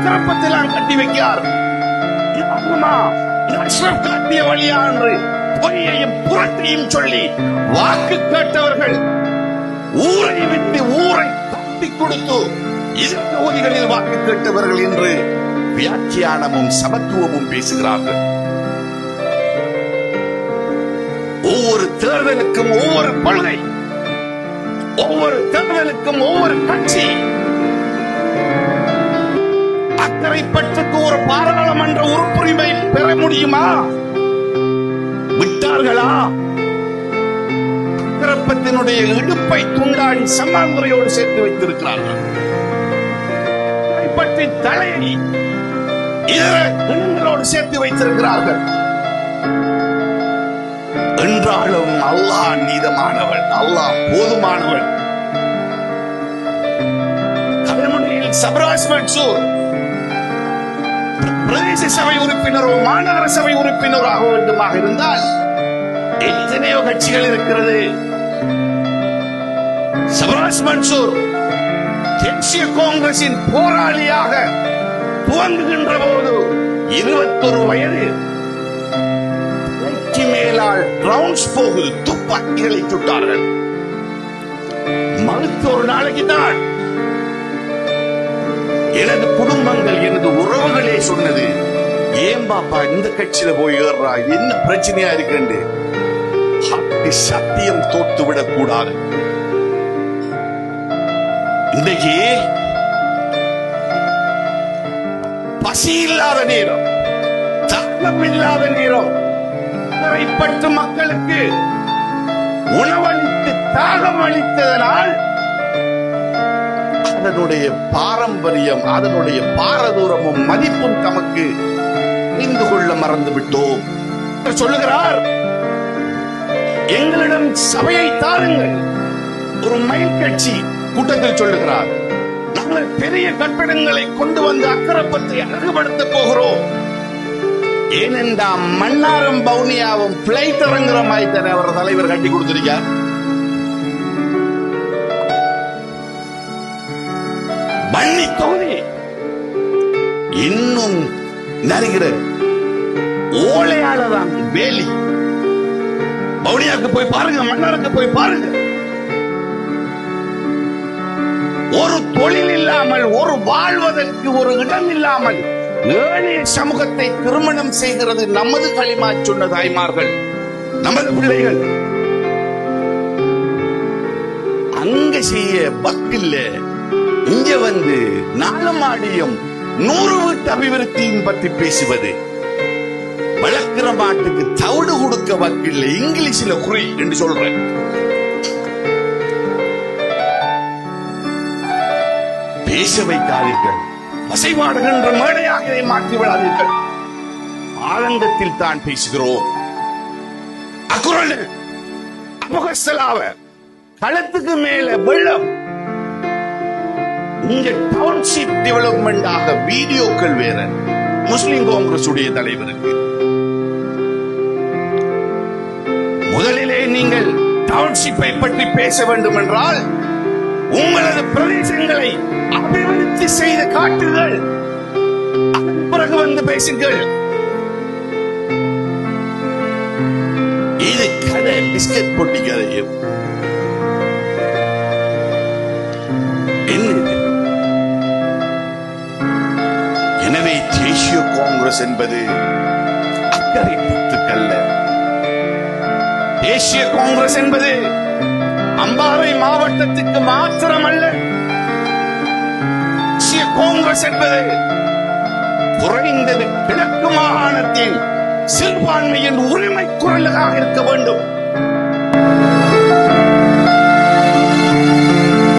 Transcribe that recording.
அக்கரப்பத்தெல்லாம் கட்டி வைக்கிறார். காட்டிய வழியா என்று பொய்யையும் புரட்டையும் சொல்லி வாக்கு கேட்டவர்கள் ஊரை விட்டு ஊரை தட்டி கொடுத்து இதர தொகுதிகளில் வாக்கு கேட்டவர்கள் என்று வியாக்கியானமும் சமத்துவமும் பேசுகிறார்கள். ஒவ்வொரு தேர்தலுக்கும் ஒவ்வொரு கொள்கை, ஒவ்வொரு தேர்தலுக்கும் ஒவ்வொரு கட்சி. அக்கரைப்பற்றுக்கு ஒரு பாராளுமன்ற உறுப்புரிமை பெற முடியுமா? விட்டார்களா? அக்கரப்பத்தினுடைய இடுப்பை துண்டாடி சம்மாந்துறையோடு சேர்த்து வைத்திருக்கிறார்கள். பற்றி தலையை இதர இனங்களோடு சேர்த்து வைத்திருக்கிறார்கள். என்றாலும் அல்லாஹ் நீதமானவன், அல்லாஹ் போதுமானவன். கல்முனையில் சப்ராஸ் மன்சூர் பிரதேச சபை உறுப்பினரோ மாநகர சபை உறுப்பினராக வேண்டுமாக இருந்தால் எத்தனையோ கட்சிகள் இருக்கிறது. சப்ராஸ் மன்சூர் தேசிய காங்கிரசின் போராளியாக துவங்குகின்ற போது 21 வயது. மேலால் ரவுண்ட்ஸ் போகுது, துப்பாக்கிகளை சுட்டார்கள். மறுத்து ஒரு நாளைக்கு தான் எனது குடும்பங்கள், எனது உறவுகளே சொன்னது, ஏன் பாப்பா இந்த கட்சியில போய் ஏறா, என்ன பிரச்சனையா இருக்கு? சத்தியம் தோத்து விடக் கூடாது. இன்றைக்கு பசி இல்லாத நேரம், தாகம் இல்லாத நேரம், பட்டு மக்களுக்கு உணவளித்து தாகம் அளித்ததனால் அதனுடைய பாரம்பரியம், அதனுடைய பாரதூரமும் மதிப்பும் தமக்கு அறிந்து கொள்ள மறந்து விட்டோம். சொல்லுகிறார், எங்களிடம் சபையை தாருங்கள். ஒரு மயில் கட்சி கூட்டத்தில் சொல்லுகிறார், நாங்கள் பெரிய கட்டடங்களை கொண்டு வந்து அக்கரப்பத்தை அழகுபடுத்த போகிறோம். ஏனென்றா மன்னாரும் பவுனியாவும் பிளைட் இறங்குற மாதிரி தானே அவர் தலைவர் கட்டி கொடுத்திருக்கார். வன்னி தொகுதி இன்னும் நறுகிற ஓலையாளதான் வேலி. பவுனியாவுக்கு போய் பாருங்க, மன்னாருக்கு போய் பாருங்க. ஒரு தொழில் இல்லாமல், ஒரு வாழ்வதற்கு ஒரு இடம் இல்லாமல் ஏழை சமூகத்தை திருமணம் செய்கிறது நமது களிமா சொன்ன தாய்மார்கள், நமது பிள்ளைகள். அங்க செய்ய பக்கில்ல, இங்க வந்து 4 மாடியும் 100 வீட்டு அபிவிருத்தியும் பற்றி பேசுவது. வளர்க்கிற மாட்டுக்கு தவிடு கொடுக்க வக்கில்லை, இங்கிலீஷ்ல குறி என்று சொல்றேன். பேச வைக்காதீர்கள், வசைபாடுகின்ற மேடையாக இதை மாற்றி விடாதீர்கள். ஆனந்தத்தில் தான் பேசுகிறோம். அக்குரல் அபகஸ்தலாவ களத்துக்கு மேல வெள்ளம். இங்க டவுன்ஷிப் டெவலப்மெண்ட் ஆக வீடியோக்கள் வேற. முஸ்லிம் காங்கிரஸ் உடைய தலைவருக்கு முதலிலே நீங்கள் டவுன்ஷிப்பை பற்றி பேச வேண்டும் என்றால் உங்களது பிரதேசங்களை அபிவிருத்தி செய்து காட்டுங்கள், பிறகு வந்து பேசுங்கள். இது கதை, பிஸ்கட் பொட்டி கதையும். எனவே தேசிய காங்கிரஸ் என்பது அக்கறை பத்துக்கல்ல. தேசிய காங்கிரஸ் என்பது அம்பாறை மாவட்டத்துக்கு மாத்திரமல்ல. தேசிய காங்கிரஸ் என்பது குறைந்தது கிழக்கு மாகாணத்தின் சிறுபான்மையின் உரிமை குரலாக இருக்க வேண்டும்.